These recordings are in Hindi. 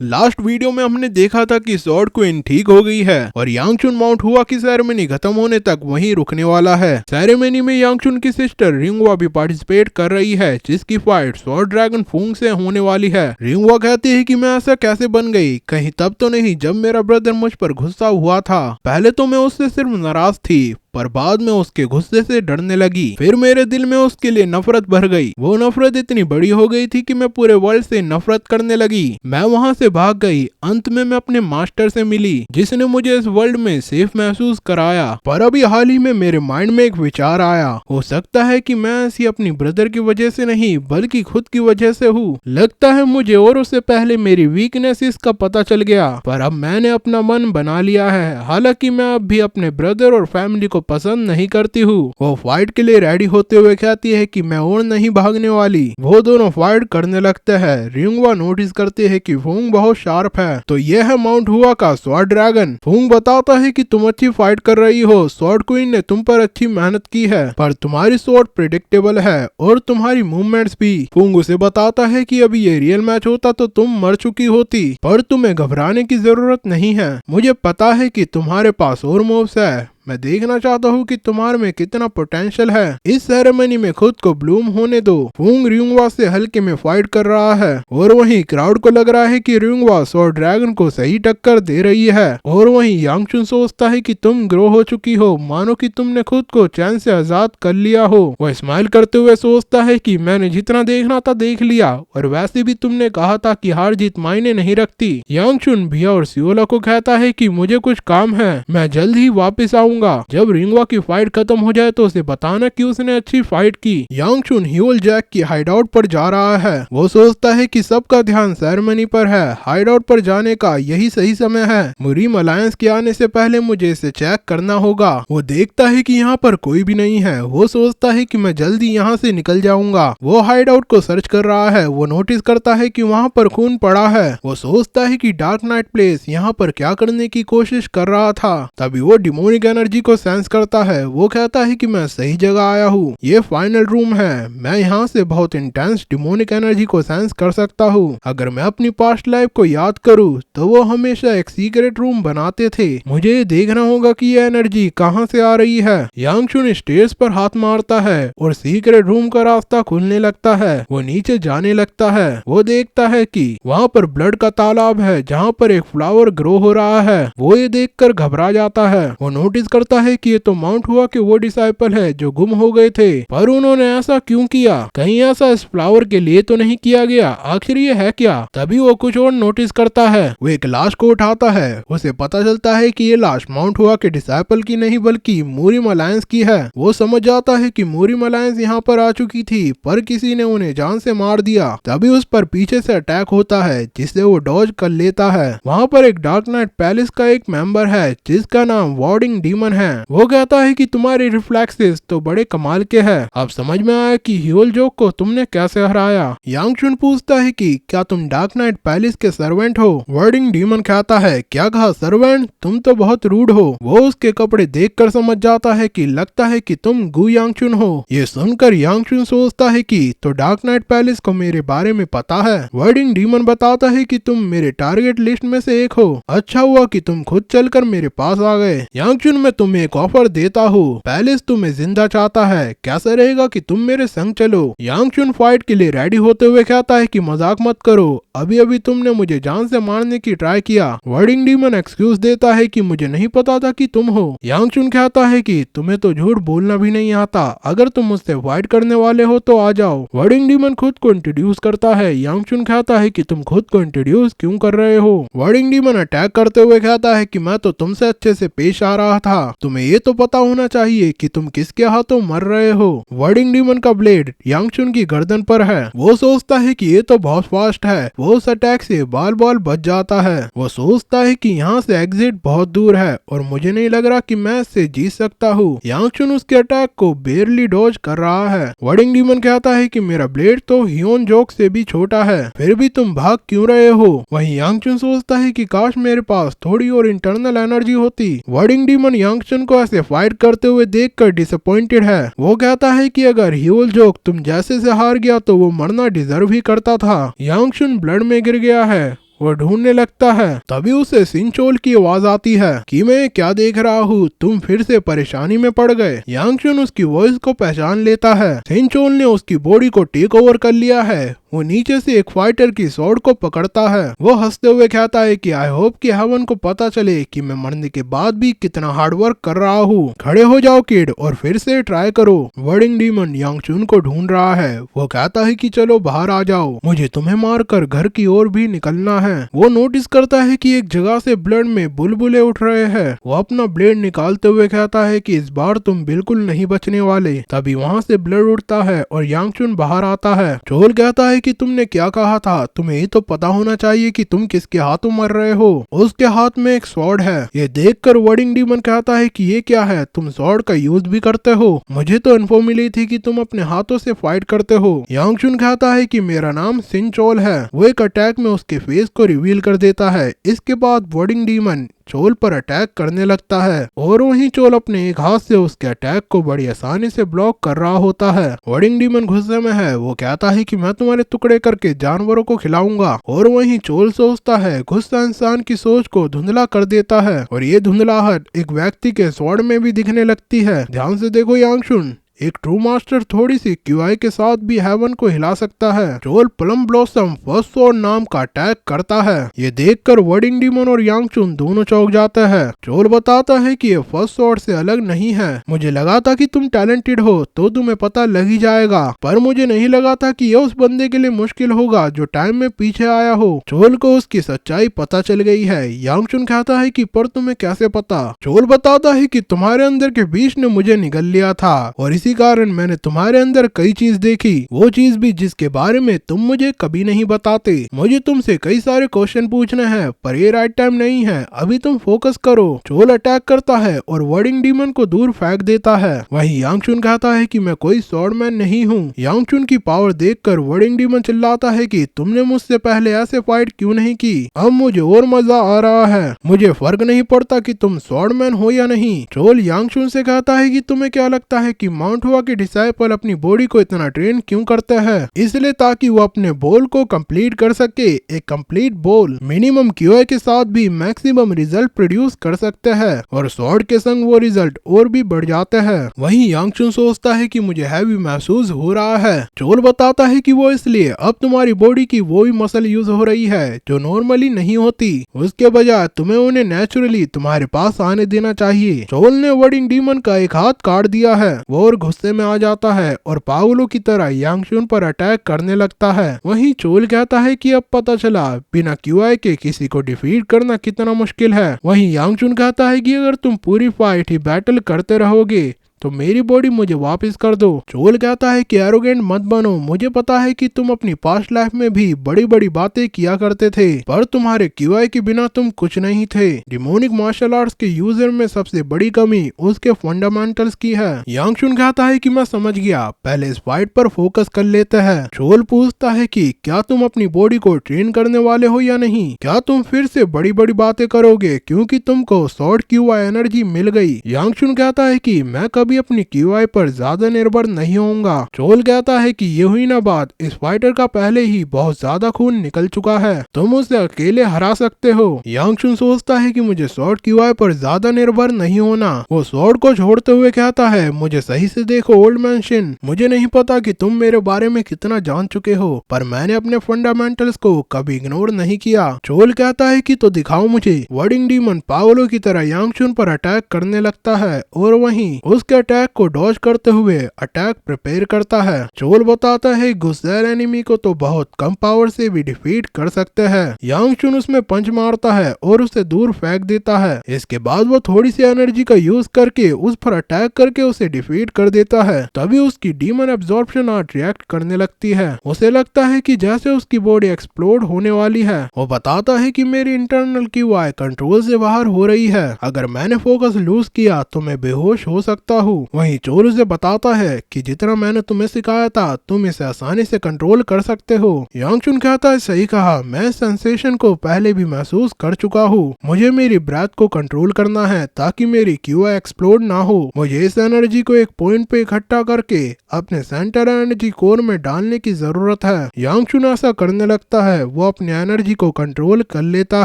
लास्ट वीडियो में हमने देखा था कि स्वॉर्ड क्वीन ठीक हो गई है और यांगचुन माउंट हुआ की सेरेमनी खत्म होने तक वहीं रुकने वाला है। सेरेमनी में यांगचुन की सिस्टर रिंगवा भी पार्टिसिपेट कर रही है, जिसकी फाइट स्वॉर्ड ड्रैगन फूंग से होने वाली है। रिंगवा कहती है कि मैं ऐसा कैसे बन गई, कहीं तब तो नहीं जब मेरा ब्रदर मुझ पर गुस्सा हुआ था। पहले तो मैं उससे सिर्फ नाराज थी, पर बाद में उसके गुस्से से डरने लगी। फिर मेरे दिल में उसके लिए नफरत भर गई। वो नफरत इतनी बड़ी हो गई थी कि मैं पूरे वर्ल्ड से नफरत करने लगी। मैं वहाँ से भाग गई। अंत में मैं अपने मास्टर से मिली, जिसने मुझे इस वर्ल्ड में सेफ महसूस कराया। पर अभी हाल ही में मेरे माइंड में एक विचार आया, हो सकता है कि मैं ऐसी अपनी ब्रदर की वजह से नहीं बल्कि खुद की वजह से हूँ। लगता है मुझे और उससे पहले मेरी वीकनेस इसका पता चल गया, पर अब मैंने अपना मन बना लिया है। हालांकि मैं अब भी अपने ब्रदर और फैमिली को पसंद नहीं करती हूँ। वो फाइट के लिए रेडी होते हुए कहती है कि मैं और नहीं भागने वाली। वो दोनों फाइट करने लगते हैं। रिंगवा नोटिस करते है कि फूंग बहुत शार्प है, तो यह है माउंट हुआ का स्वॉर्ड ड्रैगन। फूंग बताता है कि तुम अच्छी फाइट कर रही हो, स्वॉर्ड क्वीन ने तुम पर अच्छी मेहनत की है, पर तुम्हारी स्वॉर्ड प्रेडिक्टेबल है और तुम्हारी मूवमेंट्स भी। फूंग उसे बताता है कि अभी ये रियल मैच होता तो तुम मर चुकी होती, पर तुम्हें घबराने की जरूरत नहीं है। मुझे पता है कि तुम्हारे पास और मूव्स है। मैं देखना चाहता हूँ कि तुम्हारे में कितना पोटेंशियल है। इस सेरेमनी में खुद को ब्लूम होने दो। फूंग रिंगवा से हल्के में फाइट कर रहा है और वहीं क्राउड को लग रहा है कि रिंगवा स्वॉर्ड ड्रैगन को सही टक्कर दे रही है। और वहीं यांगचुन सोचता है कि तुम ग्रो हो चुकी हो, मानो कि तुमने खुद को चैन से आजाद कर लिया हो। वह स्माइल करते हुए सोचता है कि मैंने जितना देखना था देख लिया, और वैसे भी तुमने कहा था कि हार जीत मायने नहीं रखती। यांगचुन भिया और सियोला को कहता है कि मुझे कुछ काम है, मैं जल्द ही वापस आऊंगा। जब रिंगवा की फाइट खत्म हो जाए तो उसे बताना कि उसने अच्छी फाइट की। यांगचुन ह्यूल जैक की हाइडआउट पर जा रहा है। वो सोचता है कि सबका ध्यान सेरेमनी पर है। हाइडआउट पर जाने का यही सही समय है। मुरीम अलायंस के आने से पहले मुझे इसे चेक करना होगा। वो देखता है कि यहाँ पर कोई भी नहीं है। वो सोचता है कि मैं जल्दी यहाँ से निकल जाऊंगा। वो हाइडआउट को सर्च कर रहा है। वो नोटिस करता है कि वहाँ पर खून पड़ा है। वो सोचता है कि डार्क नाइट प्लेस यहाँ पर क्या करने की कोशिश कर रहा था। तभी वो डिमोनिक एनर्जी को सेंस करता है। वो कहता है कि मैं सही जगह आया हूँ, ये फाइनल रूम है। मैं यहाँ से बहुत इंटेंस डिमोनिक एनर्जी को सेंस कर सकता हूँ। अगर मैं अपनी पास्ट लाइफ को याद करूँ तो वो हमेशा एक सीक्रेट रूम बनाते थे। मुझे ये देखना होगा कि ये एनर्जी कहाँ से आ रही है। यांगचुन स्टेयर्स पर हाथ मारता है और सीक्रेट रूम का रास्ता खुलने लगता है। वो नीचे जाने लगता है। वो देखता है कि वहाँ पर ब्लड का तालाब है, जहाँ पर एक फ्लावर ग्रो हो रहा है। वो ये देखकर घबरा जाता है। वो नोटिस करता है कि ये तो माउंट हुआ के वो डिसाइपल है जो गुम हो गए थे, पर उन्होंने ऐसा क्यों किया? कहीं ऐसा इस फ्लावर के लिए तो नहीं किया गया? आखिर ये है क्या? तभी वो कुछ और नोटिस करता है। वो एक लाश को उठाता है। उसे पता चलता है कि ये लाश माउंट हुआ के डिसाइपल की नहीं बल्कि मूरिम अलायंस की है। वो समझ जाता है कि मूरिम अलायंस यहाँ पर आ चुकी थी, पर किसी ने उन्हें जान से मार दिया। तभी उस पर पीछे से अटैक होता है, जिससे वो डॉज कर लेता है। वहाँ पर एक डार्क नाइट पैलेस का एक मेंबर है, जिसका नाम वार्डिंग डीमन है। वो कहता है कि तुम्हारे रिफ्लेक्सेस तो बड़े कमाल के हैं। अब समझ में आया कि ह्यूल जोक को तुमने कैसे हराया। यांगचुन पूछता है कि क्या तुम डार्क नाइट पैलेस के सर्वेंट हो? वार्डिंग डीमन कहता है, क्या कहा सर्वेंट? तुम तो बहुत रूड हो। वो उसके कपड़े देखकर समझ जाता है कि लगता है कि तुम गु यांगचुन हो। ये सुनकर यांगचुन सोचता है कि तो डार्क नाइट पैलेस को मेरे बारे में पता है। वार्डिंग डीमन बताता है कि तुम मेरे टारगेट लिस्ट में से एक हो। अच्छा हुआ कि तुम खुद चलकर मेरे पास आ गए। यांगचुन मैं तुम्हें एक ऑफर देता हूँ। पैलेस तुम्हें जिंदा चाहता है, कैसा रहेगा कि तुम मेरे संग चलो? यांगचुन फाइट के लिए रेडी होते हुए कहता है कि मजाक मत करो, अभी अभी तुमने मुझे जान से मारने की ट्राई किया। वर्डिंग डीमन एक्सक्यूज देता है कि मुझे नहीं पता था कि तुम हो। यांगचुन कहता है कि तुम्हें तो झूठ बोलना भी नहीं आता, अगर तुम मुझसे फाइट करने वाले हो तो आ जाओ। वर्डिंग डीमन खुद को इंट्रोड्यूस करता है। यांगचुन कहता है कि तुम खुद को इंट्रोड्यूस क्यों कर रहे हो? वर्डिंग डीमन अटैक करते हुए कहता है कि मैं तो तुमसे अच्छे से पेश आ रहा था, तुम्हें ये तो पता होना चाहिए कि तुम किसके हाथों मर रहे हो। वर्डिंग डीमन का ब्लेड यांगचुन की गर्दन पर है। वो सोचता है कि ये तो बहुत फास्ट है। वो उस अटैक से बाल बाल बच जाता है। वो सोचता है कि यहाँ से एग्जिट बहुत दूर है और मुझे नहीं लग रहा कि मैं इससे जीत सकता हूँ। यांगचुन उसके अटैक को बेरली डॉज कर रहा है। वर्डिंग डीमन कहता है कि मेरा ब्लेड तो ह्योन जोक से भी छोटा है, फिर भी तुम भाग क्यों रहे हो? वहीं यांगचुन सोचता है कि काश मेरे पास थोड़ी और इंटरनल एनर्जी होती। वर्डिंग डीमन यांगचुन को ऐसे फाइट करते हुए देखकर डिसअपॉइंटेड है। वो कहता है कि अगर ह्यूल जोक तुम जैसे से हार गया तो वो मरना डिजर्व ही करता था। यांगचुन ब्लड में गिर गया है। वो ढूंढने लगता है। तभी उसे सिंचोल की आवाज आती है कि मैं क्या देख रहा हूँ, तुम फिर से परेशानी में पड़ गए। यांगचुन उसकी वॉइस को पहचान लेता है। सिंचोल ने उसकी बॉडी को टेक ओवर कर लिया है। वो नीचे से एक फाइटर की स्वॉर्ड को पकड़ता है। वो हंसते हुए कहता है कि आई होप कि हेवन को पता चले कि मैं मरने के बाद भी कितना हार्ड वर्क कर रहा हूँ। खड़े हो जाओ किड और फिर से ट्राई करो। वर्डिंग डीमन यांगचुन को ढूंढ रहा है। वो कहता है कि चलो बाहर आ जाओ, मुझे तुम्हें मारकर घर की ओर भी निकलना है। वो नोटिस करता है कि एक जगह से ब्लड में बुलबुले उठ रहे हैं। वो अपना ब्लेड निकालते हुए कहता है कि इस बार तुम बिल्कुल नहीं बचने वाले। तभी वहाँ से ब्लड उठता है और यांगचुन बाहर आता है। चोल कहता है कि तुमने क्या कहा था, तुम्हें ये तो पता होना चाहिए कि तुम किसके हाथों मर रहे हो। उसके हाथ में एक स्वॉर्ड है। ये देखकर वर्डिंग डीमन कहता है कि ये क्या है, तुम स्वॉर्ड का यूज भी करते हो। मुझे तो इन्फो मिली थी कि तुम अपने हाथों से फाइट करते हो। यांगचुन कहता है कि मेरा नाम सिंचोल है। वो एक अटैक में उसके फेस को रिवील कर देता है। इसके बाद वर्डिंग डीमन चोल पर अटैक करने लगता है और वहीं चोल अपने एक हाथ से उसके अटैक को बड़ी आसानी से ब्लॉक कर रहा होता है। वर्डिंग डीमन गुस्से में है। वो कहता है कि मैं तुम्हारे टुकड़े करके जानवरों को खिलाऊंगा। और वहीं चोल सोचता है। गुस्सा इंसान की सोच को धुंधला कर देता है और ये धुंधलाहट एक व्यक्ति के स्वॉर्ड में भी दिखने लगती है। ध्यान से देखो यांगचुन, एक ट्रू मास्टर थोड़ी सी क्यूआई के साथ भी हेवन को हिला सकता है। Chola plum blossom first sword नाम का अटैक करता है। ये देखकर वर्डिंग डीमन और यांगचुन दोनों चौंक जाते हैं। चोल बताता है कि ये फर्स्ट स्वॉर्ड से अलग नहीं है। मुझे लगा था कि तुम टैलेंटेड हो तो तुम्हें पता लग ही जाएगा, पर मुझे नहीं लगा था कि ये उस बंदे के लिए मुश्किल होगा जो टाइम में पीछे आया हो। चोल को उसकी सच्चाई पता चल गई है। यांगचुन कहता है कि पर तुम्हें कैसे पता। चोल बताता है कि तुम्हारे अंदर के बीच ने मुझे निगल लिया था और इसी कारण मैंने तुम्हारे अंदर कई चीज देखी, वो चीज भी जिसके बारे में तुम मुझे कभी नहीं बताते। मुझे तुमसे कई सारे क्वेश्चन पूछने हैं पर ये राइट टाइम नहीं है, अभी तुम फोकस करो। चोल अटैक करता है और वर्डिंग डीमन को दूर फेंक देता है। वहीं यांगचुन कहता है कि मैं कोई स्वॉर्डमैन नहीं हूँ। यांगचुन की पावर देखकर वर्डिंग डीमन चिल्लाता है कि तुमने मुझसे पहले ऐसे फाइट क्यों नहीं की, अब मुझे और मजा आ रहा है। मुझे फर्क नहीं पड़ता कि तुम स्वॉर्डमैन हो या नहीं। चोल यांगचुन से कहता है कि तुम्हें क्या लगता है कि माउंट हुआ कि डिसाइपल अपनी बॉडी को इतना ट्रेन क्यों करते हैं, इसलिए ताकि वो अपने बोल को कंप्लीट कर सके। एक कंप्लीट बोल मिनिमम क्यूआई के साथ भी मैक्सिमम रिजल्ट प्रोड्यूस कर सकते हैं और स्वॉर्ड के संग वो रिजल्ट और भी बढ़ जाते हैं। वहीं यांगचुन सोचता है कि मुझे हैवी महसूस हो रहा है। चोल बताता है कि वो इसलिए अब तुम्हारी बॉडी की वो भी मसल यूज हो रही है जो नॉर्मली नहीं होती, उसके बजाय तुम्हें उन्हें नेचुरली तुम्हारे पास आने देना चाहिए। चोल ने वर्डिंग डीमन का एक हाथ काट दिया है। वो और गुस्से में आ जाता है और पागलों की तरह यांगचुन पर अटैक करने लगता है। वहीं चोल कहता है कि अब पता चला बिना क्यूआई के किसी को डिफीट करना कितना मुश्किल है। वहीं यांगचुन कहता है कि अगर तुम पूरी फाइट ही बैटल करते रहोगे तो मेरी बॉडी मुझे वापस कर दो। चोल कहता है कि एरोगेंट मत बनो, मुझे पता है कि तुम अपनी पास्ट लाइफ में भी बड़ी बड़ी बातें किया करते थे, पर तुम्हारे क्यूआई के बिना तुम कुछ नहीं थे। डिमोनिक मार्शल आर्ट्स के यूजर में सबसे बड़ी कमी उसके फंडामेंटल्स की है। यांगचुन कहता है कि मैं समझ गया, पहले इस फाइट पर फोकस कर लेते हैं। चोल पूछता है कि क्या तुम अपनी बॉडी को ट्रेन करने वाले हो या नहीं, क्या तुम फिर से बड़ी बड़ी बातें करोगे क्योंकि तुमको शॉर्ट क्यूआई एनर्जी मिल गई। यांगचुन कहता है कि मैं कभी अपनी क्यूआई पर ज्यादा निर्भर नहीं होऊंगा। चोल कहता है कि ये हुई ना बात, इस फाइटर का पहले ही बहुत ज्यादा खून निकल चुका है, तुम उसे अकेले हरा सकते हो। यांगचुन सोचता है कि मुझे शॉर्ट क्यूआई पर ज्यादा निर्भर नहीं होना। वो शॉर्ट को छोड़ते हुए कहता है मुझे सही से देखो ओल्ड मैन शिन, मुझे नहीं पता कि तुम मेरे बारे में कितना जान चुके हो, पर मैंने अपने फंडामेंटल्स को कभी इग्नोर नहीं किया। चोल कहता है कि तो दिखाओ मुझे। वर्डिंग डीमन पागलों की तरह यांगचुन पर अटैक करने लगता है और वहीं उसके अटैक को डॉज करते हुए अटैक प्रिपेयर करता है। चोल बताता है गुस्सैल एनिमी को तो बहुत कम पावर से भी डिफीट कर सकते हैं। यांगचुन उसमें पंच मारता है और उसे दूर फेंक देता है। इसके बाद वो थोड़ी सी एनर्जी का यूज करके उस पर अटैक करके उसे डिफीट कर देता है। तभी उसकी डीमन एब्जॉर्प्शन आर्ट रिएक्ट करने लगती है। उसे लगता है कि जैसे उसकी बॉडी एक्सप्लोड होने वाली है। वो बताता है कि मेरी इंटरनल क्यूआई कंट्रोल से बाहर हो रही है, अगर मैंने फोकस लूज किया तो मैं बेहोश हो सकता हूँ। हूँ। वहीं चोल उसे बताता है कि जितना मैंने तुम्हें सिखाया था तुम इसे आसानी से कंट्रोल कर सकते हो। यांगचुन कहता है सही कहा, मैं सेंसेशन को पहले भी महसूस कर चुका हूँ। मुझे मेरी ब्रेथ को कंट्रोल करना है ताकि मेरी क्यूआ एक्सप्लोड ना हो। मुझे इस एनर्जी को एक पॉइंट पे इकट्ठा करके अपने सेंटर एनर्जी कोर में डालने की जरूरत है। यांगचुन ऐसा करने लगता है, वो अपनी एनर्जी को कंट्रोल कर लेता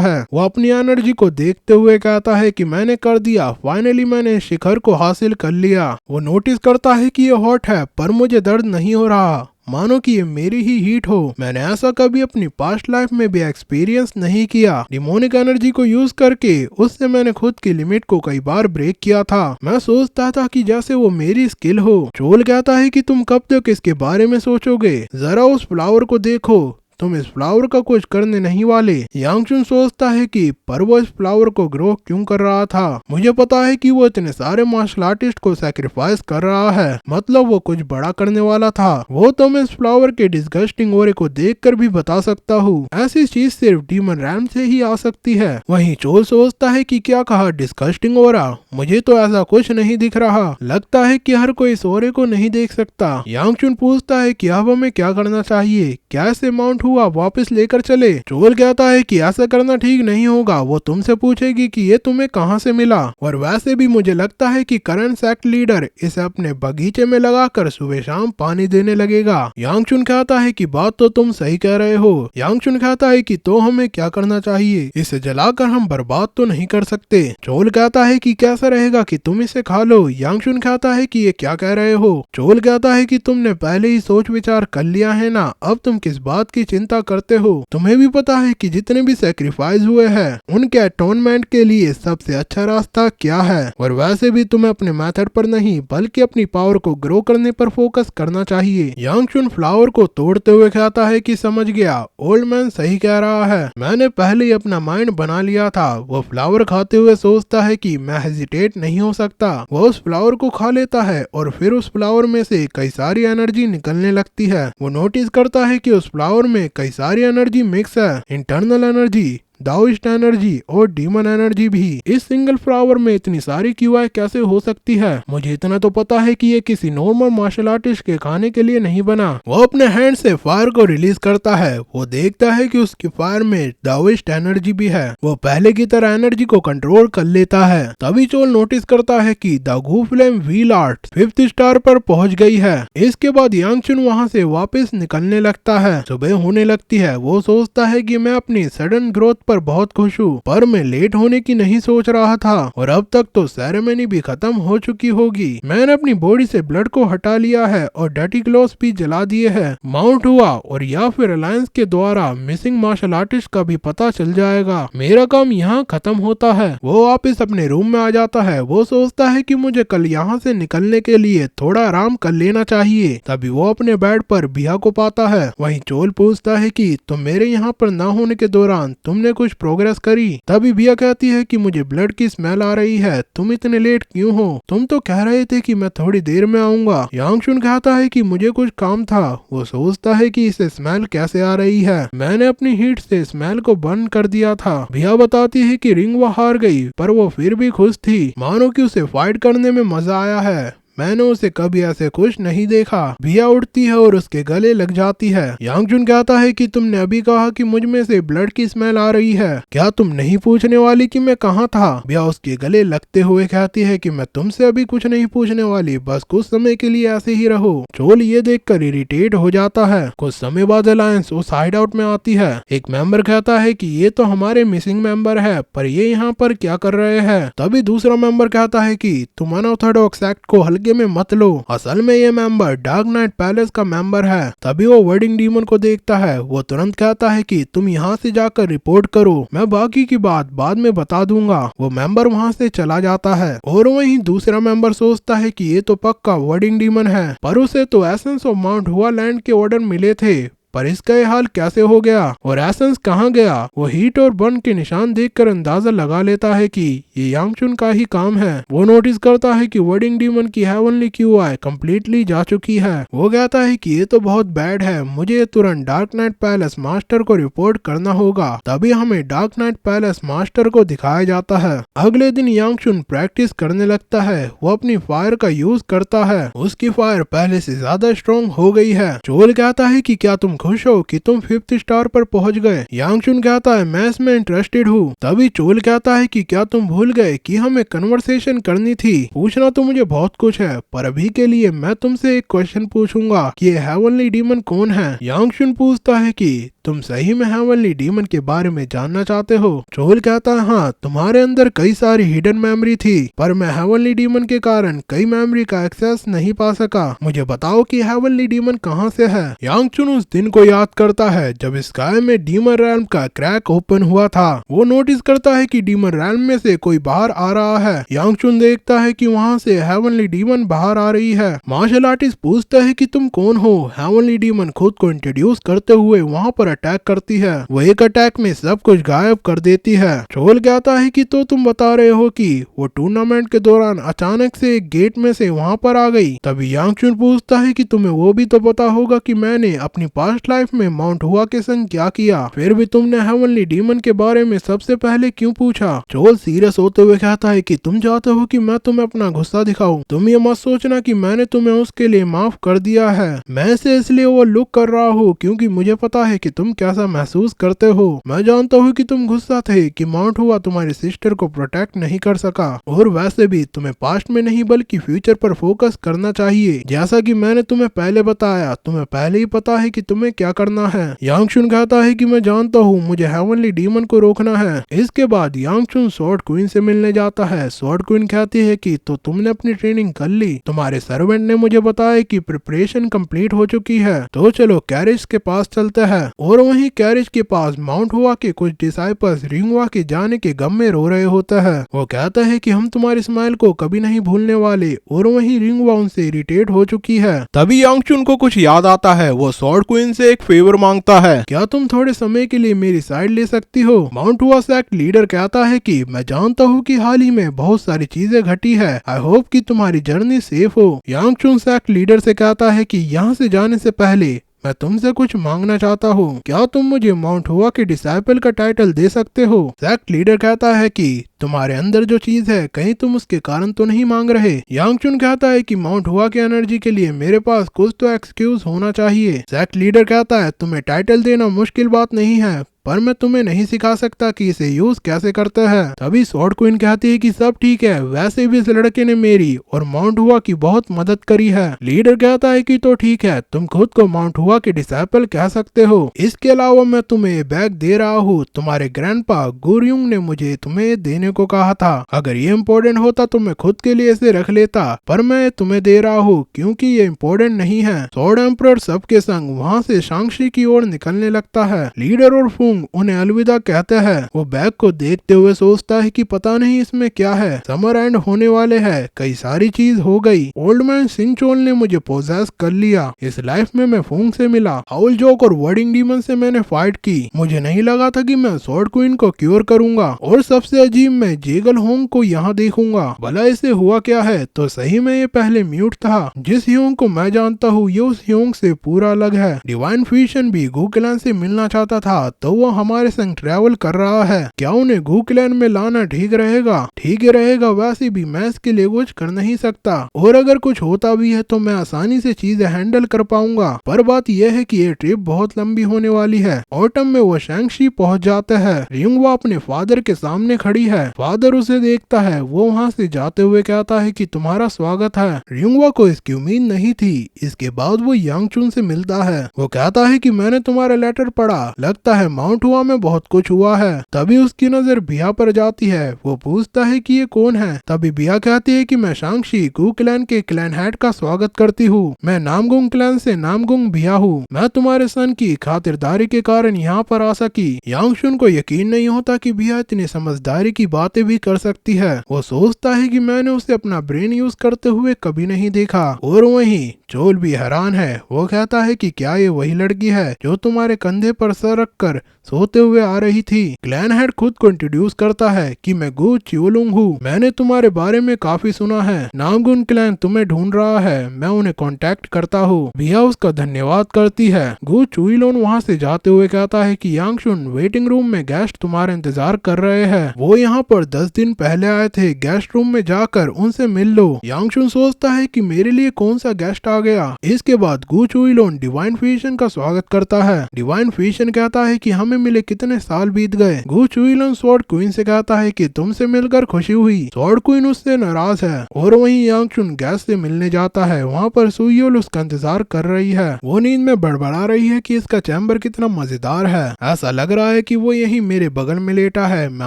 है। वो अपनी एनर्जी को देखते हुए कहता है कि मैंने कर दिया, फाइनली मैंने शिखर को हासिल कर लिया। वो नोटिस करता है कि ये हॉट है पर मुझे दर्द नहीं हो रहा, मानो कि ये मेरी ही हीट हो। मैंने ऐसा कभी अपनी पास्ट लाइफ में भी एक्सपीरियंस नहीं किया। डिमोनिक एनर्जी को यूज करके उससे मैंने खुद की लिमिट को कई बार ब्रेक किया था। मैं सोचता था कि जैसे वो मेरी स्किल हो। चोल कहता है कि तुम कब तक इसके बारे में सोचोगे, जरा उस फ्लावर को देखो, तुम इस फ्लावर का कुछ करने नहीं वाले। यांगचुन सोचता है कि पर वो इस फ्लावर को ग्रो क्यों कर रहा था। मुझे पता है कि वो इतने सारे मार्शल आर्टिस्ट को सैक्रिफाइस कर रहा है, मतलब वो कुछ बड़ा करने वाला था। वो तो मैं इस फ्लावर के डिस्गस्टिंग ओरे को देखकर भी बता सकता हूँ, ऐसी चीज सिर्फ डीमन रैम से ही आ सकती है। वहीं चोल सोचता है कि क्या कहा डिस्गस्टिंग ओरा, मुझे तो ऐसा कुछ नहीं दिख रहा, लगता है कि हर कोई इस ओरे को नहीं देख सकता। यांगचुन पूछता है कि अब हमें क्या करना चाहिए, क्या ऐसे माउंट हुआ वापस लेकर चले। चोल कहता है कि ऐसा करना ठीक नहीं होगा, वो तुमसे पूछेगी कि ये तुम्हें कहां से मिला, और वैसे भी मुझे लगता है कि करंट सेक्ट लीडर इसे अपने बगीचे में लगाकर सुबह शाम पानी देने लगेगा। यांगचुन कहता है कि बात तो तुम सही कह रहे हो। यांगचुन कहता है कि तो हमें क्या करना चाहिए, इसे जलाकर हम बर्बाद तो नहीं कर सकते। चोल कहता है कि कैसा रहेगा कि तुम इसे खा लो। यांगचुन कहता है कि ये क्या कह रहे हो। चोल कहता है कि तुमने पहले ही सोच विचार कर लिया है ना, अब तुम किस बात की चिंता करते हो। तुम्हें भी पता है कि जितने भी सैक्रिफाइस हुए हैं उनके अटोनमेंट के लिए सबसे अच्छा रास्ता क्या है, और वैसे भी तुम्हें अपने मेथड पर नहीं बल्कि अपनी पावर को ग्रो करने पर फोकस करना चाहिए। यांगचुन फ्लावर को तोड़ते हुए कहता है कि समझ गया, ओल्ड मैन सही कह रहा है, मैंने पहले ही अपना माइंड बना लिया था। वो फ्लावर खाते हुए सोचता है कि मैं हेजिटेट नहीं हो सकता। वो उस फ्लावर को खा लेता है और फिर उस फ्लावर में से कई सारी एनर्जी निकलने लगती है। वो नोटिस करता है कि उस फ्लावर में कई सारी एनर्जी मिक्स है, इंटरनल एनर्जी, दाओइस्ट एनर्जी और डीमन एनर्जी भी। इस सिंगल फ्लावर में इतनी सारी क्यूआई कैसे हो सकती है। मुझे इतना तो पता है कि ये किसी नॉर्मल मार्शल आर्टिस्ट के खाने के लिए नहीं बना। वो अपने हैंड से फायर को रिलीज करता है। वो देखता है कि उसकी फायर में दाओइस्ट एनर्जी भी है। वो पहले की तरह एनर्जी को कंट्रोल कर लेता है। तभी चोल नोटिस करता है कि the goo flame wheel art 5th star पर पहुंच गई है। इसके बाद यांगचुन वहां से वापस निकलने लगता है। सुबह होने लगती है। वो सोचता है कि मैं अपनी सडन ग्रोथ पर बहुत खुश हूँ, पर मैं लेट होने की नहीं सोच रहा था, और अब तक तो सेरेमनी भी खत्म हो चुकी होगी। मैंने अपनी बॉडी से ब्लड को हटा लिया है और डर्टी क्लॉथ्स भी जला दिए हैं। माउंट हुआ और या फिर अलायंस के द्वारा मिसिंग मार्शल आर्टिस्ट का भी पता चल जाएगा। मेरा काम यहाँ खत्म होता है। वो वापिस अपने रूम में आ जाता है। वो सोचता है कि मुझे कल यहाँ से निकलने के लिए थोड़ा आराम कर लेना चाहिए। तभी वो अपने बेड पर बिया को पाता है। वहीं चोल पूछता है कि तुम मेरे यहाँ पर न होने के दौरान तुमने कुछ प्रोग्रेस करी। तभी बिया कहती है कि मुझे ब्लड की स्मेल आ रही है, तुम इतने लेट क्यों हो, तुम तो कह रहे थे कि मैं थोड़ी देर में आऊंगा। यांगचुन कहता है कि मुझे कुछ काम था। वो सोचता है कि इसे स्मेल कैसे आ रही है, मैंने अपनी हीट से स्मेल को बंद कर दिया था। बिया बताती है कि रिंग वो हार गई पर वो फिर भी खुश थी, मानो कि उसे फाइट करने में मजा आया है। मैंने उसे कभी ऐसे खुश नहीं देखा। बिया उठती है और उसके गले लग जाती है। यांगचुन कहता है कि तुमने अभी कहा कि मुझ में से ब्लड की स्मेल आ रही है, क्या तुम नहीं पूछने वाली कि मैं कहाँ था। बिया उसके गले लगते हुए कहती है कि मैं तुमसे अभी कुछ नहीं पूछने वाली, बस कुछ समय के लिए ऐसे ही रहो। चोल ये देखकर इरिटेट हो जाता है। कुछ समय बाद अलायंस उस हाइड आउट में आती है। एक मेंबर कहता है कि ये तो हमारे मिसिंग मेंबर है, पर ये यहाँ पर क्या कर रहे हैं। तभी दूसरा मेंबर कहता है कि तुम अनऑर्थोडॉक्स एक्ट को हल्के में मत लो, असल में ये मेंबर डार्क नाइट पैलेस का मेंबर है। तभी वो वर्डिंग डीमन को देखता है। वो तुरंत कहता है कि तुम यहाँ से जाकर रिपोर्ट करो, मैं बाकी की बात बाद में बता दूंगा। वो मेंबर वहाँ से चला जाता है। और वहीं दूसरा मेंबर सोचता है कि ये तो पक्का वर्डिंग डीमन है, पर उसे तो एसेंस ऑफ माउंट हुआ लैंड के ऑर्डर मिले थे, पर इसका ये हाल कैसे हो गया और एसेंस कहाँ गया। वो हीट और बर्न के निशान देखकर अंदाजा लगा लेता है कि ये यांगचुन का ही काम है। वो नोटिस करता है कि वर्डिंग डीमन की हेवनली QI कंप्लीटली जा चुकी है। वो कहता है कि ये तो बहुत बैड है, मुझे तुरंत डार्क नाइट पैलेस मास्टर को रिपोर्ट करना होगा। तभी हमें डार्क नाइट पैलेस मास्टर को दिखाया जाता है। अगले दिन यांगचुन प्रैक्टिस करने लगता है। वो अपनी फायर का यूज करता है। उसकी फायर पहले से ज्यादा स्ट्रॉन्ग हो गई है। चोल कहता है कि क्या तुम खुश हो कि तुम 5th स्टार पर पहुंच गए। यांगचुन कहता है मैं इसमें इंटरेस्टेड हूँ। तभी चोल कहता है कि क्या तुम भूल गए कि हमें कन्वर्सेशन करनी थी। पूछना तो मुझे बहुत कुछ है, पर अभी के लिए मैं तुमसे एक क्वेश्चन पूछूंगा कि ये हेवनली डीमन कौन है। यांगचुन पूछता है कि तुम सही में हेवनली डीमन के बारे में जानना चाहते हो। चोल कहता है हाँ, तुम्हारे अंदर कई सारी हिडन मेमोरी थी, पर मैं हेवनली डीमन के कारण कई मेमोरी का एक्सेस नहीं पा सका। मुझे बताओ कि हेवनली डीमन कहाँ से है। यांगचुन उस दिन को याद करता है जब स्काई में डीमन रैल्म का क्रैक ओपन हुआ था। वो नोटिस करता है कि डीमन रैल्म में से कोई बाहर आ रहा है। यांगचुन देखता है कि वहाँ से हेवनली डीमन बाहर आ रही है। मार्शल आर्टिस्ट पूछता है कि तुम कौन हो। हेवनली डीमन खुद को इंट्रोड्यूस करते हुए वहाँ पर अटैक करती है। वो एक अटैक में सब कुछ गायब कर देती है। चोल कहता है कि तो तुम बता रहे हो कि वो टूर्नामेंट के दौरान अचानक से एक गेट में से वहाँ पर आ गई। तभी यांगचुन पूछता है कि तुम्हें वो भी तो पता होगा कि मैंने अपनी पास्ट लाइफ में माउंट हुआ के संग क्या किया, फिर भी तुमने हेवनली डीमन के बारे में सबसे पहले क्यों पूछा। चोल सीरियस होते हुए कहता है कि तुम चाहते हो कि मैं तुम्हें अपना गुस्सा दिखाऊं। तुम ये मत सोचना कि मैंने तुम्हें उसके लिए माफ कर दिया है। मैं इसे इसलिए वो लुक कर रहा हूँ क्योंकि मुझे पता है कि तुम कैसा महसूस करते हो। मैं जानता हूँ कि तुम गुस्सा थे कि माउंट हुआ तुम्हारी सिस्टर को प्रोटेक्ट नहीं कर सका, और वैसे भी तुम्हें पास्ट में नहीं बल्कि फ्यूचर पर फोकस करना चाहिए। जैसा कि मैंने तुम्हें पहले बताया, तुम्हें पहले ही पता है कि तुम्हें क्या करना है। यांगचुन कहता है कि मैं जानता हूँ मुझे हेवनली डीमन को रोकना है। इसके बाद यांगचुन स्वॉर्ड क्वीन से मिलने जाता है। स्वॉर्ड क्वीन कहती है कि तो तुमने अपनी ट्रेनिंग कर ली, तुम्हारे सर्वेंट ने मुझे बताया कि प्रिपरेशन कंप्लीट हो चुकी है, तो चलो कैरिज के पास चलते हैं। और वहीं कैरिज के पास माउंट हुआ के कुछ डिसाइपल्स रिंगवा के जाने के गम में रो रहे होते हैं। वो कहता है कि हम तुम्हारी स्माइल को कभी नहीं भूलने वाले, और वहीं रिंगवा उनसे इरिटेट हो चुकी है। तभी यांगचुन को कुछ याद आता है। वो स्वॉर्ड क्वीन से एक फेवर मांगता है, क्या तुम थोड़े समय के लिए मेरी साइड ले सकती हो। माउंट हुआ सेक्ट लीडर कहता है कि मैं जानता हूँ कि हाल ही में बहुत सारी चीजें घटी है, आई होप कि तुम्हारी जर्नी सेफ हो। यांगचुन सेक्ट लीडर से कहता है कि यहाँ से जाने से पहले मैं तुमसे कुछ मांगना चाहता हूँ, क्या तुम मुझे माउंट हुआ के डिसाइपल का टाइटल दे सकते हो। सेक्ट लीडर कहता है कि तुम्हारे अंदर जो चीज है कहीं तुम उसके कारण तो नहीं मांग रहे। यांगचुन कहता है कि माउंट हुआ के एनर्जी के लिए मेरे पास कुछ तो एक्सक्यूज होना चाहिए। सेक्ट लीडर कहता है तुम्हें टाइटल देना मुश्किल बात नहीं है, पर मैं तुम्हें नहीं सिखा सकता कि इसे यूज कैसे करते हैं। तभी स्वॉर्ड क्वीन कहती है कि सब ठीक है, वैसे भी इस लड़के ने मेरी और माउंट हुआ की बहुत मदद करी है। लीडर कहता है कि तो ठीक है, तुम खुद को माउंट हुआ के डिसाइपल कह सकते हो। इसके अलावा मैं तुम्हें बैग दे रहा हूँ, तुम्हारे ग्रैंडपा गुरयुंग ने मुझे तुम्हें देने को कहा था। अगर ये इम्पोर्टेंट होता तो मैं खुद के लिए इसे रख लेता, पर मैं तुम्हें दे रहा हूँ क्योंकि ये इम्पोर्टेंट नहीं है। स्वॉर्ड एम्परर सबके संग वहाँ से शांगशी की ओर निकलने लगता है। लीडर और फुंग उन्हें अलविदा कहते हैं। वो बैग को देखते हुए सोचता है कि पता नहीं इसमें क्या है, समर एंड होने वाले है, कई सारी चीज हो गई। ओल्ड मैन सिंगचोल ने मुझे पोजेस कर लिया। इस लाइफ में मैं फुंग से मिला, हाउल जोक और वर्डिंग डीमन से मैंने फाइट की। मुझे नहीं लगा था कि मैं स्वॉर्ड क्वीन को क्योर करूंगा, और सबसे अजीब मैं जेगल होंग को यहाँ देखूंगा। भला इसे हुआ क्या है। तो सही में ये पहले म्यूट था। जिस ह्योंग को मैं जानता हूँ ये उस ह्योंग से पूरा अलग है। डिवाइन फ्यूशन भी गूकलैन से मिलना चाहता था, तो वो हमारे संग ट्रैवल कर रहा है। क्या उन्हें गूकलैन में लाना ठीक रहेगा। ठीक ही रहेगा, वैसे भी मैं इसके लिए कुछ कर नहीं सकता, और अगर कुछ होता भी है तो मैं आसानी से चीजें हैंडल कर पाऊंगा। पर बात यह है कि ये ट्रिप बहुत लंबी होने वाली है। ऑटम में वो शैंगशी पहुंच जाते हैं। रिंगवा अपने फादर के सामने खड़ी है। फादर उसे देखता है। वो वहाँ से जाते हुए कहता है कि तुम्हारा स्वागत है। रिंगवा को इसकी उम्मीद नहीं थी। इसके बाद वो यांगचुन से मिलता है। वो कहता है कि मैंने तुम्हारा लेटर पढ़ा, लगता है माउंट माउंट हुआ में बहुत कुछ हुआ है। तभी उसकी नजर बिया पर जाती है। वो पूछता है कि ये कौन है। तभी बिया कहती है कि मैं शांगशी गू क्लैन के क्लैन हेड का स्वागत करती हूँ। मैं नामगुंग क्लैन से नामगुंग बिया हूँ। मैं तुम्हारे सन की खातिरदारी के कारण यहाँ पर आ सकी। यांगशुन को यकीन नहीं होता कि बिया इतनी समझदारी की बातें भी कर सकती है। वो सोचता है कि मैंने उसे अपना ब्रेन यूज करते हुए कभी नहीं देखा। और वहीं चोल भी हैरान है। वो कहता है कि क्या ये वही लड़की है जो तुम्हारे कंधे पर सर रख कर सोते हुए आ रही थी। क्लैन हेड खुद को इंट्रोड्यूस करता है कि मैं गू च्यूलुंग हूँ। मैंने तुम्हारे बारे में काफी सुना है। नामगुन क्लैन तुम्हें ढूंढ रहा है। मैं उन्हें कांटेक्ट करता हूँ। बिया उसका धन्यवाद करती है। गू चुइलोन वहाँ से जाते हुए कहता है कि यांगशुन वेटिंग रूम में गेस्ट तुम्हारा इंतजार कर रहे हैं। वो यहाँ पर 10 दिन पहले आए थे। गेस्ट रूम में जाकर उनसे मिल लो। यांगशुन सोचता है कि मेरे लिए कौन सा गेस्ट आ गया। इसके बाद गू चुइलोन डिवाइन फिशन का स्वागत करता है। डिवाइन फिशन कहता है कि हमें मिले कितने साल बीत गए। गू चुइलोन स्वॉर्ड क्वीन से कहता है कि तुमसे मिलकर खुशी हुई। स्वॉर्ड क्वीन उससे नाराज है। और वहीं यांगशुन गैस से मिलने जाता है। वहाँ पर सुयोल उसका इंतजार कर रही है। वो नींद में बड़बड़ा रही है कि इसका चैम्बर कितना मजेदार है। ऐसा लग रहा है कि वो यही मेरे बगल में लेटा है। मैं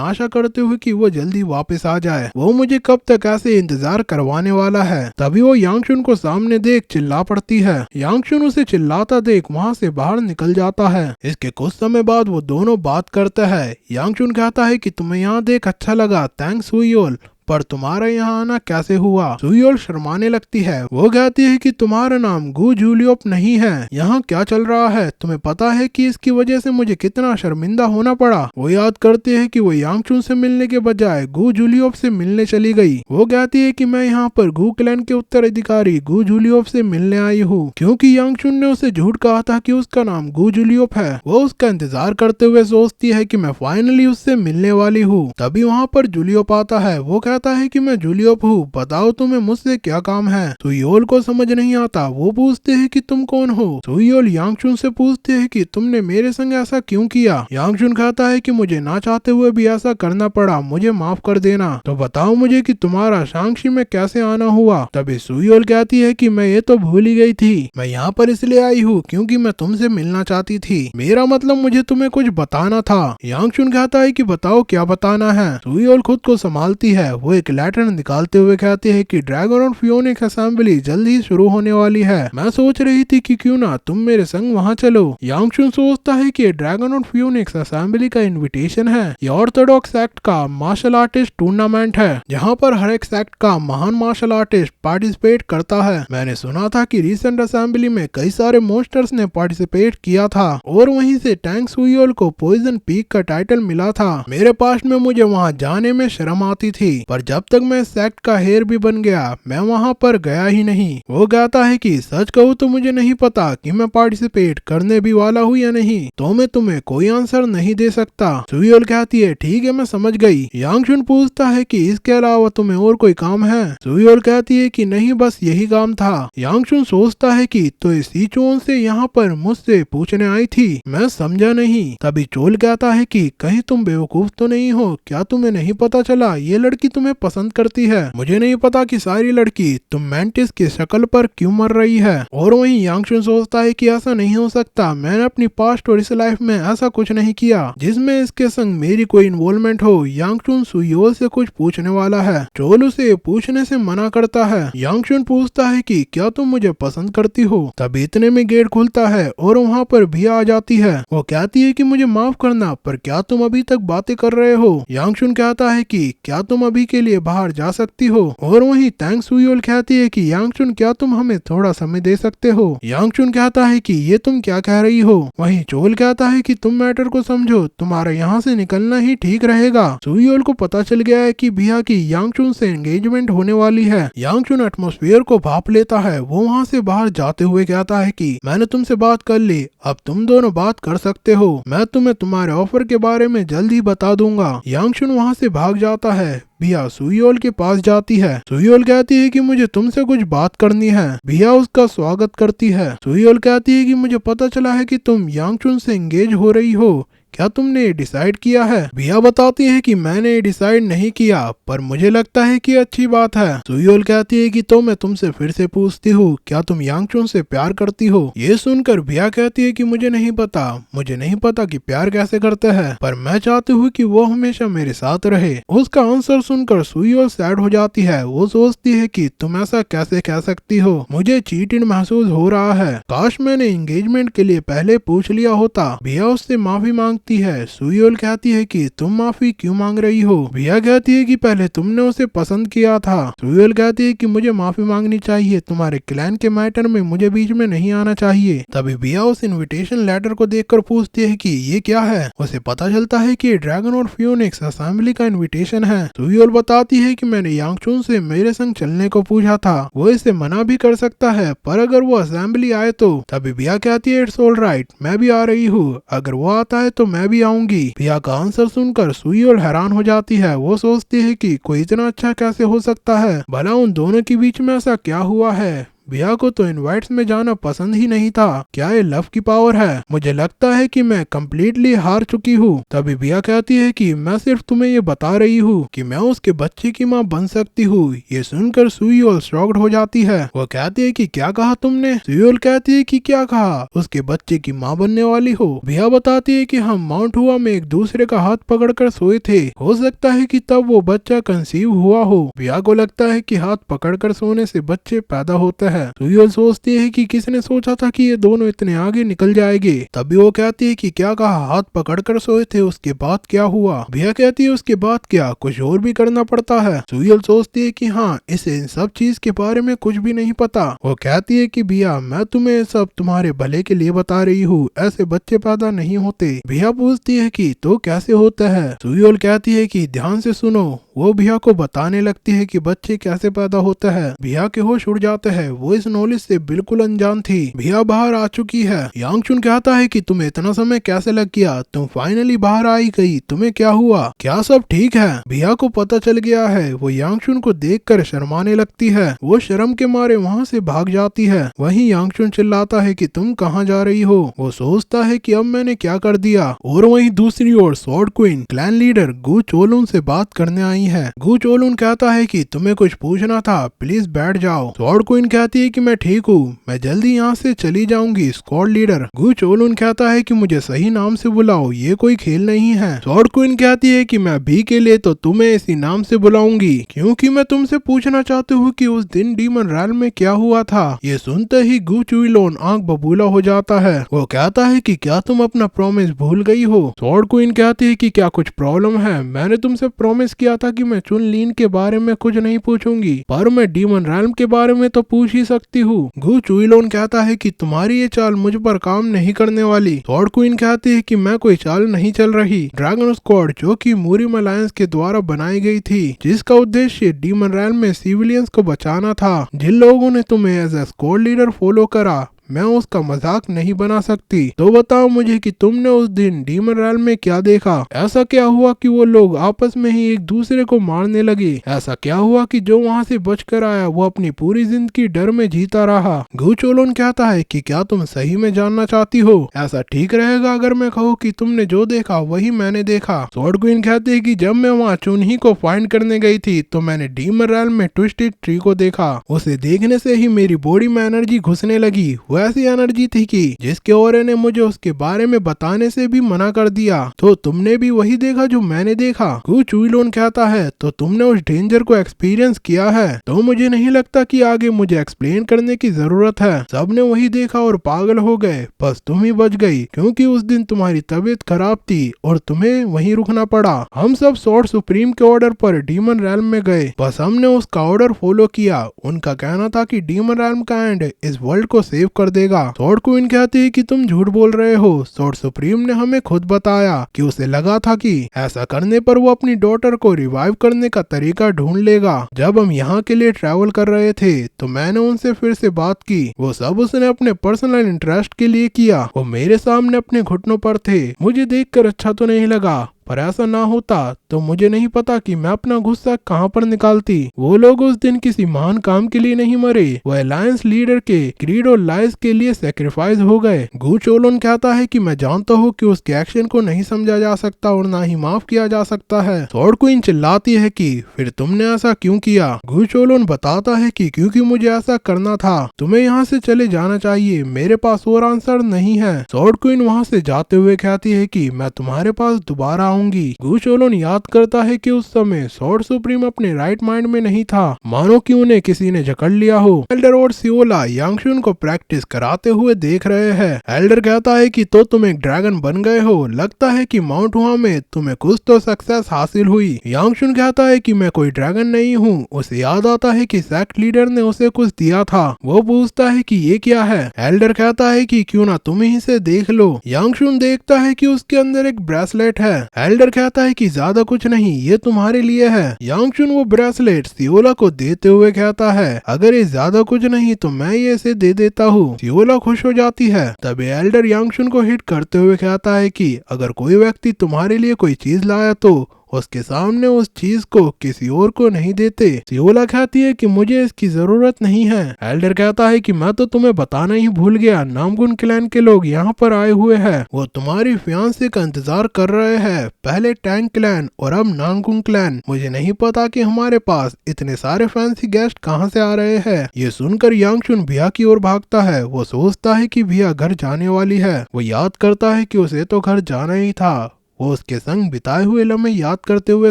आशा करते हुए कि वो जल्दी वापस आ जाए। वो मुझे कब तक ऐसे इंतजार करवाने वाला है। तभी वो यांगशुन को सामने देख चिल्ला पड़ती है। यांगशुन उसे चिल्लाता देख वहाँ से बाहर निकल जाता है। इसके कुछ समय बाद वो दोनों बात करते हैं। यांगशुन कहता है कि तुम्हें यहाँ देख अच्छा लगा, थैंक्स सुयोल, पर तुम्हारा यहाँ आना कैसे हुआ। सुयोल शर्माने लगती है। वो कहती है कि तुम्हारा नाम गू जूलियोप नहीं है। यहाँ क्या चल रहा है तुम्हें पता है कि इसकी वजह से मुझे कितना शर्मिंदा होना पड़ा। वो याद करते हैं कि वो यांगचुन से मिलने के बजाय गू जूलियोप से मिलने चली गई। वो कहती है कि मैं यहाँ पर गू क्लैन के उत्तराधिकारी गू जूलियोप से मिलने आई हूँ, क्योंकि यांगचुन ने उसे झूठ कहा था कि उसका नाम गू जूलियोप है। वो उसका इंतजार करते हुए सोचती है कि मैं फाइनली उससे मिलने वाली हूँ। तभी वहाँ पर जूलियोप आता है। वो कहता है कि मैं जूलियोप हूँ, बताओ तुम्हें मुझसे क्या काम है। सुयोल को समझ नहीं आता। वो पूछते हैं कि तुम कौन हो। सुयोल यांगचुन से पूछते हैं कि तुमने मेरे संग ऐसा क्यों किया। यांगचुन कहता है कि मुझे ना चाहते हुए भी ऐसा करना पड़ा, मुझे माफ कर देना। तो बताओ मुझे कि तुम्हारा शांगशी में कैसे आना हुआ। तभी सुयोल कहती है कि मैं ये तो भूल ही गई थी। मैं यहाँ पर इसलिए आई हूँ क्योंकि मैं तुमसे मिलना चाहती थी। मेरा मतलब मुझे तुम्हें कुछ बताना था। यांगचुन कहता है कि बताओ क्या बताना है। सुयोल खुद को संभालती है। वो एक लेटर निकालते हुए कहते हैं कि ड्रैगन और फियोनिक्स असेंबली जल्द ही शुरू होने वाली है। मैं सोच रही थी कि क्यों ना तुम मेरे संग वहाँ चलो। यांगचुन सोचता है कि ड्रैगन और फियोनिक्स असेंबली का इनविटेशन है। ये ऑर्थोडॉक्स एक्ट का मार्शल आर्टिस्ट टूर्नामेंट है, जहाँ पर हर एक सेक्ट का महान मार्शल आर्टिस्ट पार्टिसिपेट करता है। मैंने सुना था कि रिसेंट असेंबली में कई सारे मोस्टर्स ने पार्टिसिपेट किया था और वहीं से टैंग सुयोल को पॉइजन पीक का टाइटल मिला था। मेरे पास में मुझे वहाँ जाने में शर्म आती थी, पर जब तक मैं सेक्ट का हेयर भी बन गया मैं वहाँ पर गया ही नहीं। वो कहता है कि सच कहूँ तो मुझे नहीं पता कि मैं पार्टिसिपेट करने भी वाला हूँ या नहीं, तो मैं तुम्हें कोई आंसर नहीं दे सकता। सुयोल कहती है ठीक है मैं समझ गई। यांगचुन पूछता है कि इसके अलावा तुम्हें और कोई काम है। सुयोल कहती है कि नहीं बस यही काम था। यांगचुन सोचता है कि तो इस सीचुओन से यहाँ पर मुझसे पूछने आई थी, मैं समझा नहीं। तभी चोल कहता है कि कहीं तुम बेवकूफ तो नहीं हो, क्या तुम्हें नहीं पता चला ये लड़की तुम्हें पसंद करती है। मुझे नहीं पता कि सारी लड़की तुम मेंटिस की शक्ल पर क्यों मर रही है। और वहीं यांगचुन सोचता है कि ऐसा नहीं हो सकता, मैंने अपनी पास्ट और इस लाइफ में ऐसा कुछ नहीं किया जिसमें इसके संग मेरी कोई इन्वॉल्वमेंट हो। यांगचुन सुयोल से कुछ पूछने वाला है। चोल उसे पूछने से मना करता है। यांगचुन पूछता है कि क्या तुम मुझे पसंद करती हो। तभी इतने में गेट खुलता है और वहाँ पर भी आ जाती है। वो कहती है कि मुझे माफ करना, पर क्या तुम अभी तक बातें कर रहे हो। यांगचुन कहता है कि क्या तुम अभी के लिए बाहर जा सकती हो। और वहीं टैंग सुयोल कहती है कि यांगचुन क्या तुम हमें थोड़ा समय दे सकते हो। यांगचुन कहता है कि ये तुम क्या कह रही हो। वहीं चोल कहता है कि तुम मैटर को समझो, तुम्हारा यहाँ से निकलना ही ठीक रहेगा। सुयोल को पता चल गया है कि बिया की यांगचुन से एंगेजमेंट होने वाली है। यांगचुन एटमॉस्फेयर को भाप लेता है। वो वहाँ से बाहर जाते हुए कहता है कि मैंने तुमसे बात कर ली, अब तुम दोनों बात कर सकते हो। मैं तुम्हें तुम्हारे ऑफर के बारे में जल्द ही बता दूंगा। यांगचुन वहाँ से भाग जाता है। बिया सुयोल के पास जाती है। सुयोल कहती है कि मुझे तुमसे कुछ बात करनी है। बिया उसका स्वागत करती है। सुयोल कहती है कि मुझे पता चला है कि तुम यांगचुन से एंगेज हो रही हो। क्या तुमने डिसाइड किया है? बिया बताती है कि मैंने डिसाइड नहीं किया, पर मुझे लगता है कि अच्छी बात है। सुयोल कहती है कि तो मैं तुमसे फिर से पूछती हूँ, क्या तुम यांगचुन से प्यार करती हो? ये सुनकर बिया कहती है कि मुझे नहीं पता कि प्यार कैसे करते हैं, पर मैं चाहती हूँ कि वो हमेशा मेरे साथ रहे। उसका आंसर सुनकर सुयोल सैड हो जाती है। वो सोचती है कि तुम ऐसा कैसे कह सकती हो, मुझे चीटिंग महसूस हो रहा है। काश मैंने एंगेजमेंट के लिए पहले पूछ लिया होता। बिया उससे माफी मांगती है। सुयोल कहती है कि तुम माफी क्यों मांग रही हो? बिया कहती है कि पहले तुमने उसे पसंद किया था। सुयोल कहती है कि मुझे माफी मांगनी चाहिए, तुम्हारे क्लैन के मैटर में मुझे बीच में नहीं आना चाहिए। तभी बिया उस इनविटेशन लेटर को देखकर पूछती है कि ये क्या है। उसे पता चलता है कि ड्रैगन और फियोनिक्स असेंबली का इनविटेशन है। सुयोल बताती है कि मैंने यांगचुन से मेरे संग चलने को पूछा था, वो इसे मना भी कर सकता है, पर अगर वो असेंबली आए तो। तभी बिया कहती है इट्स ऑल राइट, मैं भी आ रही हूँ, अगर वो आता है तो मैं भी आऊंगी। बिया का आंसर सुनकर सुयोल हैरान हो जाती है। वो सोचती है कि कोई इतना अच्छा कैसे हो सकता है, भला उन दोनों के बीच में ऐसा क्या हुआ है। बिया को तो इनवाइट्स में जाना पसंद ही नहीं था। क्या ये लव की पावर है? मुझे लगता है कि मैं कम्प्लीटली हार चुकी हूँ। तभी बिया कहती है कि मैं सिर्फ तुम्हें ये बता रही हूँ कि मैं उसके बच्चे की माँ बन सकती हूँ। ये सुनकर सुयोल शॉक्ड हो जाती है। वो कहती है कि क्या कहा तुमने? सुयोल कहती है कि क्या कहा, उसके बच्चे की माँ बनने वाली हो? बिया बताती है कि हम माउंट हुआ में एक दूसरे का हाथ पकड़कर सोए थे, हो सकता है कि तब वो बच्चा कंसीव हुआ हो। बिया को लगता है कि हाथ पकड़कर सोने से बच्चे पैदा होते हैं। सुयोल सोचती है कि किसने सोचा था कि ये दोनों इतने आगे निकल जाएंगे। तभी वो कहती है कि क्या कहा, हाथ पकड़कर सोए थे, उसके बाद क्या हुआ? बिया कहती है उसके बाद क्या, कुछ और भी करना पड़ता है। सुयोल सोचती है कि हाँ, इसे इन सब चीज के बारे में कुछ भी नहीं पता। वो कहती है कि बिया मैं तुम्हें सब तुम्हारे भले के लिए बता रही हूँ, ऐसे बच्चे पैदा नहीं होते। बिया पूछती है कि तो कैसे होता है? सुयोल कहती है कि ध्यान से सुनो। वो बिया को बताने लगती है कि बच्चे कैसे पैदा होते हैं। बिया के होश उड़ जाते हैं। वो इस नॉलेज से बिल्कुल अनजान थी। बिया बाहर आ चुकी है। यांगचुन कहता है कि तुम्हें इतना समय कैसे लग गया, तुम फाइनली बाहर आई गई, तुम्हें क्या हुआ, क्या सब ठीक है? बिया को पता चल गया है। वो यांगचुन को देखकर शर्माने लगती है। वो शर्म के मारे वहाँ से भाग जाती है। वहीं यांगचुन चिल्लाता है कि तुम कहाँ जा रही हो? वो सोचता है कि अब मैंने क्या कर दिया। और वहीं दूसरी ओर स्वॉर्ड क्वीन क्लैन लीडर गु चोलुन से बात करने आई है। गु चोलुन कहता है कि तुम्हें कुछ पूछना था, प्लीज बैठ जाओ। स्वॉर्ड क्वीन कहती है कि मैं ठीक हूँ, मैं जल्दी यहाँ से चली जाऊंगी। स्क्वाड लीडर गु चोलुन कहता है कि मुझे सही नाम से बुलाओ, ये कोई खेल नहीं है। स्वॉर्ड क्वीन कहती है कि मैं भी के लिए तो तुम्हें इसी नाम से बुलाऊंगी, क्योंकि मैं तुमसे पूछना चाहती हूँ कि उस दिन डीमन रैल में क्या हुआ था। ये सुनते ही गु चुइलोन आंख बबूला हो जाता है। वो कहता है कि क्या तुम अपना प्रॉमिस भूल गई हो? स्वॉर्ड क्वीन कहती है कि क्या कुछ प्रॉब्लम है? मैंने तुमसे प्रॉमिस किया था कि मैं चुन लीन के बारे में कुछ नहीं पूछूंगी, पर मैं डीमन रैल्म के बारे में तो पूछ ही सकती हूँ। गु चुइलोन कहता है कि तुम्हारी ये चाल मुझ पर काम नहीं करने वाली। स्वॉर्ड क्वीन कहती है कि मैं कोई चाल नहीं चल रही। ड्रैगन स्क्वाड जो कि मूरिम अलायंस के द्वारा बनाई गई थी, जिसका उद्देश्य डीमन रैल्म में सिविलियंस को बचाना था, जिन लोगों ने तुम्हें as a squad leader follow करा, मैं उसका मजाक नहीं बना सकती। तो बताओ मुझे कि तुमने उस दिन डीमन रैल्म में क्या देखा? ऐसा क्या हुआ कि वो लोग आपस में ही एक दूसरे को मारने लगे? ऐसा क्या हुआ कि जो वहाँ से बचकर आया वो अपनी पूरी जिंदगी डर में जीता रहा? गु चोलुन कहता है कि क्या तुम सही में जानना चाहती हो? ऐसा ठीक रहेगा अगर मैं कहूँ कि तुमने जो देखा वही मैंने देखा। स्वॉर्ड क्वीन कहती है कि जब मैं वहाँ चुनही को फाइंड करने गई थी तो मैंने डीमन रैल्म में ट्विस्टेड ट्री को देखा। उसे देखने से ही मेरी बॉडी में एनर्जी घुसने लगी। ऐसी एनर्जी थी कि जिसके ओरे ने मुझे उसके बारे में बताने से भी मना कर दिया। तो तुमने भी वही देखा जो मैंने देखा? गु चुइलोन कहता है तो तुमने उस डेंजर को एक्सपीरियंस किया है, तो मुझे नहीं लगता कि आगे मुझे एक्सप्लेन करने की जरूरत है। सबने वही देखा और पागल हो गए, बस तुम ही बच गई, क्योंकि उस दिन तुम्हारी तबीयत खराब थी और तुम्हें वहीं रुकना पड़ा। हम सब स्वॉर्ड सुप्रीम के ऑर्डर पर डीमन रैल्म में गए, बस हमने उसका ऑर्डर फॉलो किया। उनका कहना था कि डीमन रैल्म का एंड इस वर्ल्ड को सेव कर देगा। स्वॉर्ड क्वीन कहती है कि तुम झूठ बोल रहे हो। स्वॉर्ड सुप्रीम ने हमें खुद बताया कि उसे लगा था कि ऐसा करने पर वो अपनी डॉटर को रिवाइव करने का तरीका ढूंढ लेगा। जब हम यहाँ के लिए ट्रैवल कर रहे थे तो मैंने उनसे फिर से बात की। वो सब उसने अपने पर्सनल इंटरेस्ट के लिए किया। वो मेरे सामने अपने घुटनों पर थे। मुझे देखकर अच्छा तो नहीं लगा, पर ऐसा ना होता तो मुझे नहीं पता कि मैं अपना गुस्सा कहाँ पर निकालती। वो लोग उस दिन किसी महान काम के लिए नहीं मरे, वो अलायंस लीडर के क्रीड और लाइस के लिए सेक्रीफाइस हो गए। गु चोलोन कहता है कि मैं जानता हूँ कि उसके एक्शन को नहीं समझा जा सकता और ना ही माफ किया जा सकता है। स्वॉर्ड क्वीन चिल्लाती है कि फिर तुमने ऐसा क्यों किया। गु चोलोन बताता है कि क्योंकि मुझे ऐसा करना था। तुम्हें यहाँ से चले जाना चाहिए, मेरे पास और आंसर नहीं है। स्वॉर्ड क्वीन वहाँ से जाते हुए कहती है कि मैं तुम्हारे पास दोबारा आऊंगी। गु चोलोन याद करता है कि उस समय स्वॉर्ड सुप्रीम अपने राइट माइंड में नहीं था, मानो कि उन्हें किसी ने जकड़ लिया हो। एल्डर और सियोला यांगशुन को प्रैक्टिस कराते हुए देख रहे हैं। एल्डर कहता है कि तो तुम एक ड्रैगन बन गए हो, लगता है कि माउंट हुआ में तुम्हें कुछ तो सक्सेस हासिल हुई। यांगशुन कहता है कि मैं कोई ड्रैगन नहीं हूँ। उसे याद आता है कि सेक्ट लीडर ने उसे कुछ दिया था। वो पूछता है कि ये क्या है। एल्डर कहता है कि क्यों ना तुम ही से देख लो। यांगशुन देखता है कि उसके अंदर एक ब्रेसलेट है। एल्डर कहता है कि ज्यादा कुछ नहीं, ये तुम्हारे लिए है। यांगशुन वो ब्रेसलेट सियोला को देते हुए कहता है अगर ये ज्यादा कुछ नहीं तो मैं ये इसे दे देता हूँ। सियोला खुश हो जाती है। तभी एल्डर यांगशुन को हिट करते हुए कहता है कि अगर कोई व्यक्ति तुम्हारे लिए कोई चीज लाया तो उसके सामने उस चीज को किसी और को नहीं देते। सियोला कहती है कि मुझे इसकी जरूरत नहीं है। एल्डर कहता है कि मैं तो तुम्हें बताना ही भूल गया, नामगुन क्लैन के लोग यहाँ पर आए हुए हैं। वो तुम्हारी फियांसे का इंतजार कर रहे हैं, पहले टैंक क्लैन और अब नामगुन क्लैन। मुझे नहीं पता कि हमारे पास इतने सारे फैंसी गेस्ट कहाँ से आ रहे हैं। ये सुनकर यांगशुन भिया की ओर भागता है। वो सोचता है कि भिया घर जाने वाली है। वो याद करता है कि उसे तो घर जाना ही था। वो उसके संग बिताए हुए लम्हे याद करते हुए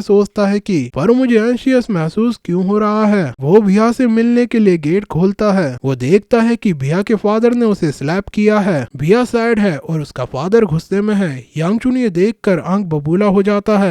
सोचता है कि पर मुझे एंशियस महसूस क्यों हो रहा है। वो भिया से मिलने के लिए गेट खोलता है। वो देखता है कि भिया के फादर ने उसे स्लैप किया है। भिया सैड है और उसका फादर गुस्से में है। यांगचुन ये देखकर आंख बबूला हो जाता है।